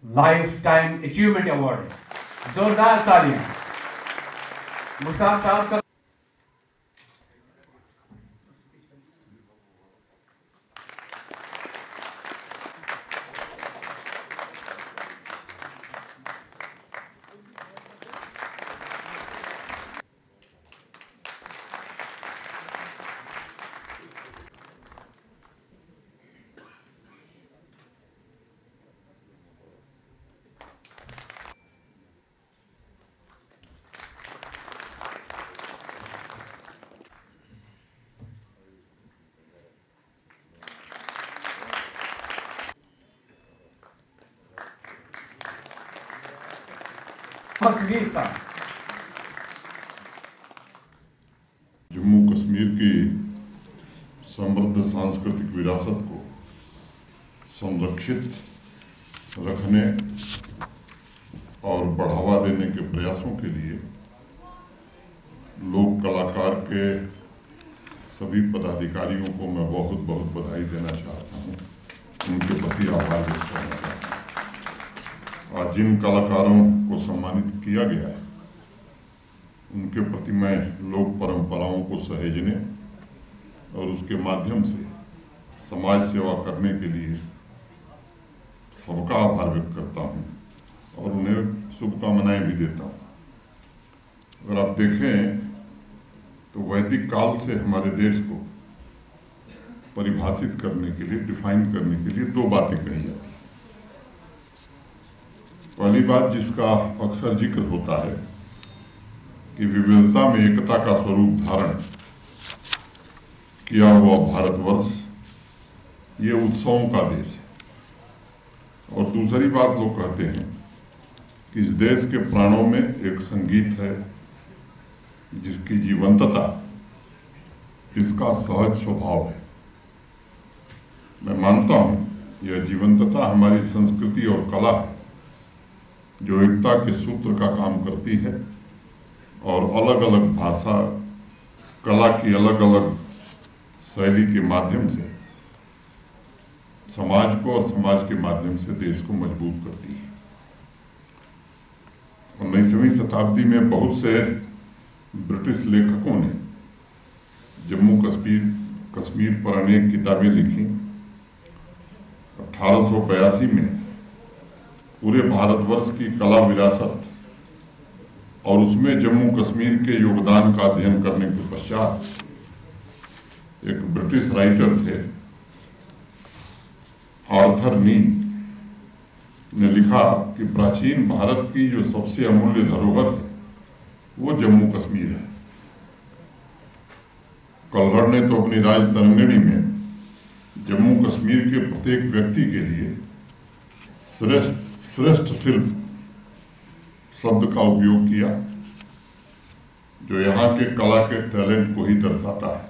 Life time achievement award है। जोरदार तालियां मुश्ताक साहब का। जम्मू कश्मीर की समृद्ध सांस्कृतिक विरासत को संरक्षित रखने और बढ़ावा देने के प्रयासों के लिए लोक कलाकार के सभी पदाधिकारियों को मैं बहुत बहुत बधाई देना चाहता हूँ, उनके प्रति आभार व्यक्त करना चाहता हूँ। आज जिन कलाकारों को सम्मानित किया गया है उनके प्रति मैं लोक परंपराओं को सहेजने और उसके माध्यम से समाज सेवा करने के लिए सबका आभार व्यक्त करता हूँ और उन्हें शुभकामनाएं भी देता हूँ। अगर आप देखें तो वैदिक काल से हमारे देश को परिभाषित करने के लिए, डिफाइन करने के लिए दो बातें कही जाती हैं। पहली बात जिसका अक्सर जिक्र होता है कि विविधता में एकता का स्वरूप धारण किया हुआ भारतवर्ष ये उत्सवों का देश है। और दूसरी बात लोग कहते हैं कि इस देश के प्राणों में एक संगीत है जिसकी जीवंतता इसका सहज स्वभाव है। मैं मानता हूं यह जीवंतता हमारी संस्कृति और कला है जो एकता के सूत्र का काम करती है और अलग अलग भाषा, कला की अलग अलग शैली के माध्यम से समाज को और समाज के माध्यम से देश को मजबूत करती है। और 19वीं शताब्दी में बहुत से ब्रिटिश लेखकों ने जम्मू कश्मीर पर अनेक किताबें लिखी। 1882 में पूरे भारतवर्ष की कला विरासत और उसमें जम्मू कश्मीर के योगदान का अध्ययन करने के पश्चात एक ब्रिटिश राइटर थे आर्थर नील ने लिखा कि प्राचीन भारत की जो सबसे अमूल्य धरोहर है वो जम्मू कश्मीर है। कल्हड़ ने तो अपनी राज तरंगिणी में जम्मू कश्मीर के प्रत्येक व्यक्ति के लिए श्रेष्ठ शिल्प शब्द का उपयोग किया जो यहाँ के कला के टैलेंट को ही दर्शाता है।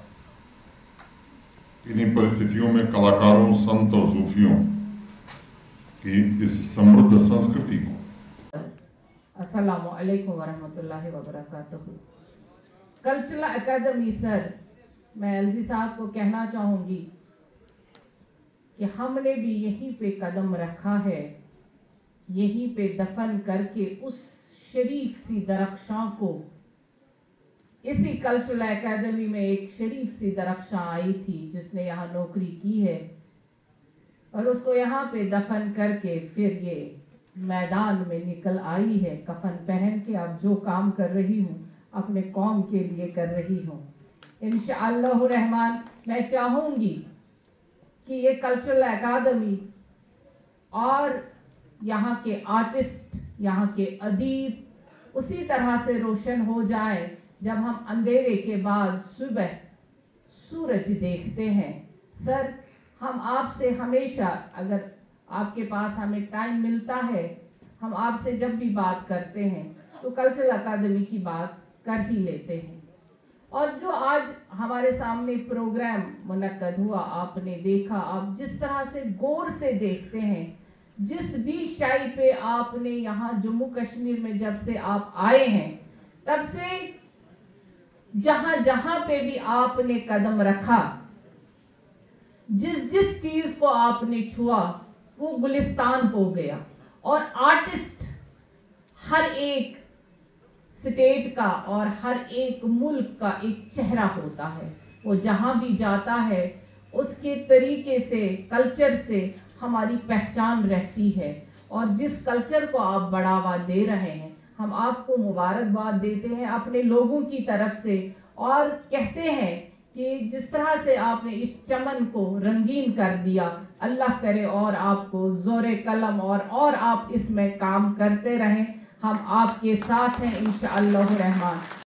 इन्हीं परिस्थितियों में कलाकारों, संत और सूफियों की इस समृद्ध संस्कृति को अस्सलामु अलैकुम वरहमतुल्लाहि वबरकातुहू। कल्चरल एकेडमी सर, मैं एलजी साहब को कहना चाहूँगी कि हमने भी यहीं पे कदम रखा है यहीं पे दफन करके उस शरीफ सी दरख्शां को, इसी कल्चरल एकेडमी में एक शरीफ सी दरख्शां आई थी जिसने यहाँ नौकरी की है, और उसको यहाँ पे दफन करके फिर ये मैदान में निकल आई है कफन पहन के। अब जो काम कर रही हूँ अपने कौम के लिए कर रही हूँ। इंशाअल्लाह रहमान मैं चाहूँगी कि ये कल्चरल एकेडमी और यहाँ के आर्टिस्ट, यहाँ के अदीब उसी तरह से रोशन हो जाए जब हम अंधेरे के बाद सुबह सूरज देखते हैं। सर, हम आपसे हमेशा, अगर आपके पास हमें टाइम मिलता है, हम आपसे जब भी बात करते हैं तो कल्चरल अकादमी की बात कर ही लेते हैं। और जो आज हमारे सामने प्रोग्राम मुनक्कद हुआ, आपने देखा, आप जिस तरह से गौर से देखते हैं, जिस भी शाई पे आपने यहाँ जम्मू कश्मीर में जब से आप आए हैं तब से जहाँ जहाँ पे भी आपने कदम रखा, जिस जिस चीज को आपने छुआ वो गुलिस्तान हो गया। और आर्टिस्ट हर एक स्टेट का और हर एक मुल्क का एक चेहरा होता है। वो जहाँ भी जाता है उसके तरीके से, कल्चर से हमारी पहचान रहती है। और जिस कल्चर को आप बढ़ावा दे रहे हैं, हम आपको मुबारकबाद देते हैं अपने लोगों की तरफ से, और कहते हैं कि जिस तरह से आपने इस चमन को रंगीन कर दिया, अल्लाह करे और आपको जोरे कलम और आप इसमें काम करते रहें। हम आपके साथ हैं इंशाअल्लाह रहमान।